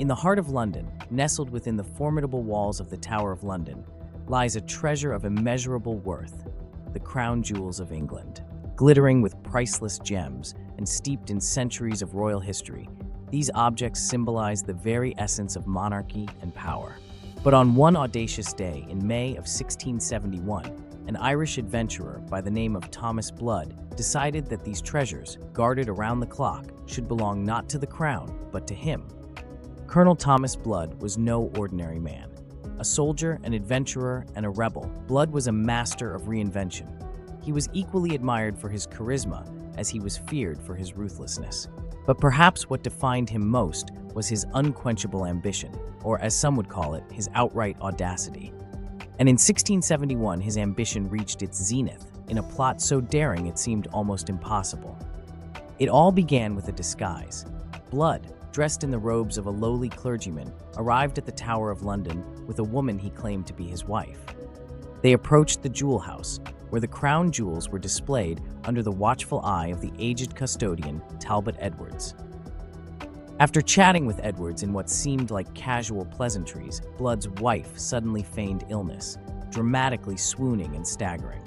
In the heart of London, nestled within the formidable walls of the Tower of London, lies a treasure of immeasurable worth, the crown jewels of England. Glittering with priceless gems and steeped in centuries of royal history, these objects symbolize the very essence of monarchy and power. But on one audacious day in May of 1671, an Irish adventurer by the name of Thomas Blood decided that these treasures, guarded around the clock, should belong not to the crown, but to him. Colonel Thomas Blood was no ordinary man. A soldier, an adventurer, and a rebel, Blood was a master of reinvention. He was equally admired for his charisma as he was feared for his ruthlessness. But perhaps what defined him most was his unquenchable ambition, or as some would call it, his outright audacity. And in 1671, his ambition reached its zenith in a plot so daring it seemed almost impossible. It all began with a disguise. Blood, dressed in the robes of a lowly clergyman, arrived at the Tower of London with a woman he claimed to be his wife. They approached the jewel house, where the crown jewels were displayed under the watchful eye of the aged custodian, Talbot Edwards. After chatting with Edwards in what seemed like casual pleasantries, Blood's wife suddenly feigned illness, dramatically swooning and staggering.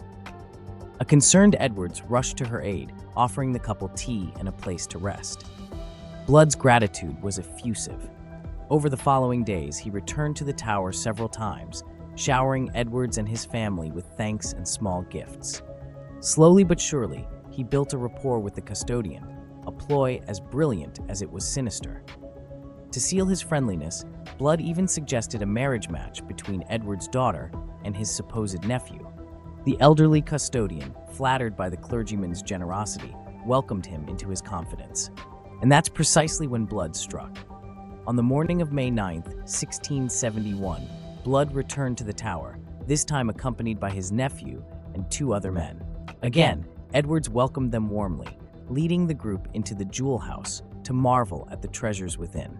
A concerned Edwards rushed to her aid, offering the couple tea and a place to rest. Blood's gratitude was effusive. Over the following days, he returned to the tower several times, showering Edwards and his family with thanks and small gifts. Slowly but surely, he built a rapport with the custodian, a ploy as brilliant as it was sinister. To seal his friendliness, Blood even suggested a marriage match between Edward's daughter and his supposed nephew. The elderly custodian, flattered by the clergyman's generosity, welcomed him into his confidence. And that's precisely when Blood struck. On the morning of May 9th, 1671, Blood returned to the tower, this time accompanied by his nephew and two other men. Again, Edwards welcomed them warmly, leading the group into the jewel house to marvel at the treasures within.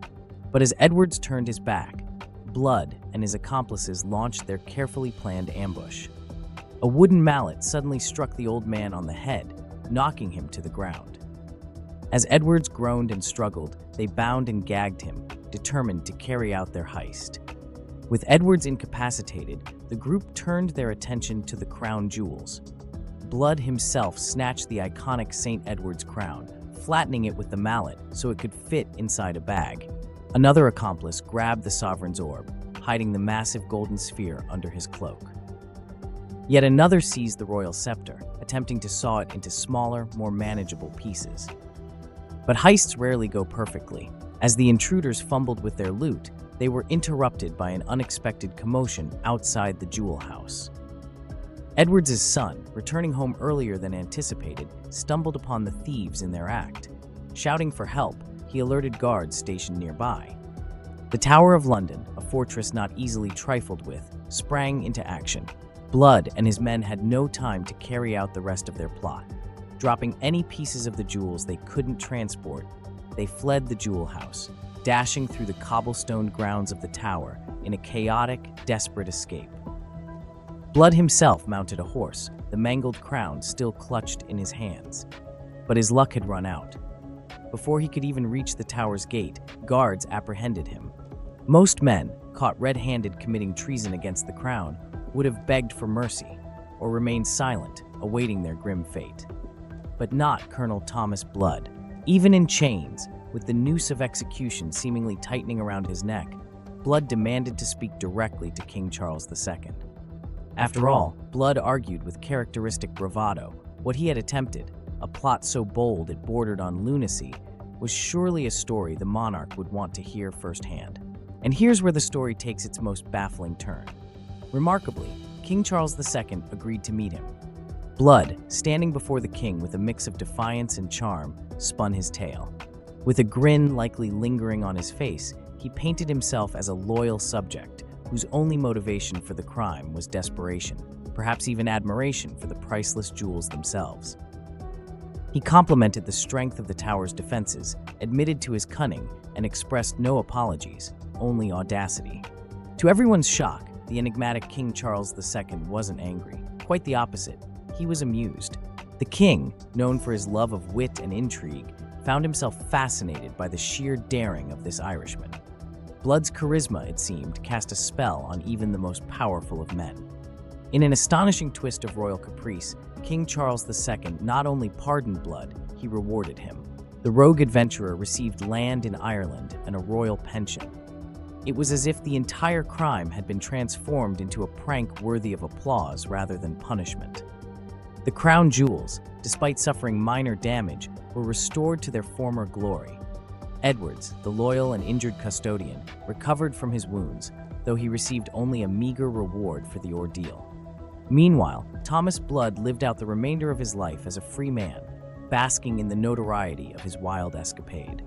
But as Edwards turned his back, Blood and his accomplices launched their carefully planned ambush. A wooden mallet suddenly struck the old man on the head, knocking him to the ground. As Edwards groaned and struggled, they bound and gagged him, determined to carry out their heist. With Edwards incapacitated, the group turned their attention to the crown jewels. Blood himself snatched the iconic St. Edward's crown, flattening it with the mallet so it could fit inside a bag. Another accomplice grabbed the sovereign's orb, hiding the massive golden sphere under his cloak. Yet another seized the royal scepter, attempting to saw it into smaller, more manageable pieces. But heists rarely go perfectly. As the intruders fumbled with their loot, they were interrupted by an unexpected commotion outside the jewel house. Edwards' son, returning home earlier than anticipated, stumbled upon the thieves in their act. Shouting for help, he alerted guards stationed nearby. The Tower of London, a fortress not easily trifled with, sprang into action. Blood and his men had no time to carry out the rest of their plot. Dropping any pieces of the jewels they couldn't transport, they fled the jewel house, dashing through the cobblestone grounds of the tower in a chaotic, desperate escape. Blood himself mounted a horse, the mangled crown still clutched in his hands. But his luck had run out. Before he could even reach the tower's gate, guards apprehended him. Most men, caught red-handed committing treason against the crown, would have begged for mercy or remained silent, awaiting their grim fate. But not Colonel Thomas Blood. Even in chains, with the noose of execution seemingly tightening around his neck, Blood demanded to speak directly to King Charles II. After all, Blood argued with characteristic bravado. What he had attempted, a plot so bold it bordered on lunacy, was surely a story the monarch would want to hear firsthand. And here's where the story takes its most baffling turn. Remarkably, King Charles II agreed to meet him. Blood, standing before the king with a mix of defiance and charm, spun his tale. With a grin likely lingering on his face, he painted himself as a loyal subject whose only motivation for the crime was desperation, perhaps even admiration for the priceless jewels themselves. He complimented the strength of the tower's defenses, admitted to his cunning, and expressed no apologies, only audacity. To everyone's shock, the enigmatic King Charles II wasn't angry. Quite the opposite. He was amused. The king, known for his love of wit and intrigue, found himself fascinated by the sheer daring of this Irishman. Blood's charisma, it seemed, cast a spell on even the most powerful of men. In an astonishing twist of royal caprice, King Charles II not only pardoned Blood, he rewarded him. The rogue adventurer received land in Ireland and a royal pension. It was as if the entire crime had been transformed into a prank worthy of applause rather than punishment. The crown jewels, despite suffering minor damage, were restored to their former glory. Edwards, the loyal and injured custodian, recovered from his wounds, though he received only a meager reward for the ordeal. Meanwhile, Thomas Blood lived out the remainder of his life as a free man, basking in the notoriety of his wild escapade.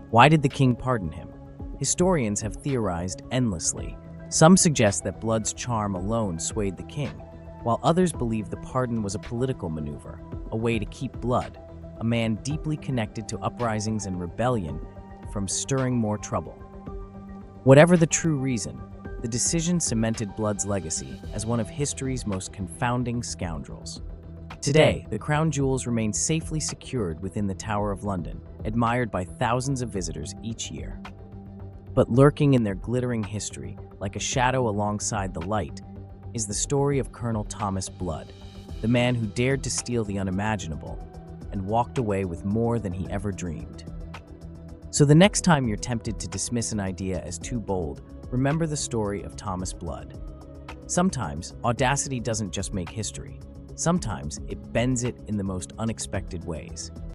Why did the king pardon him? Historians have theorized endlessly. Some suggest that Blood's charm alone swayed the king, while others believe the pardon was a political maneuver, a way to keep Blood, a man deeply connected to uprisings and rebellion, from stirring more trouble. Whatever the true reason, the decision cemented Blood's legacy as one of history's most confounding scoundrels. Today, the crown jewels remain safely secured within the Tower of London, admired by thousands of visitors each year. But lurking in their glittering history, like a shadow alongside the light, is the story of Colonel Thomas Blood, the man who dared to steal the unimaginable and walked away with more than he ever dreamed. So the next time you're tempted to dismiss an idea as too bold, remember the story of Thomas Blood. Sometimes, audacity doesn't just make history. Sometimes, it bends it in the most unexpected ways.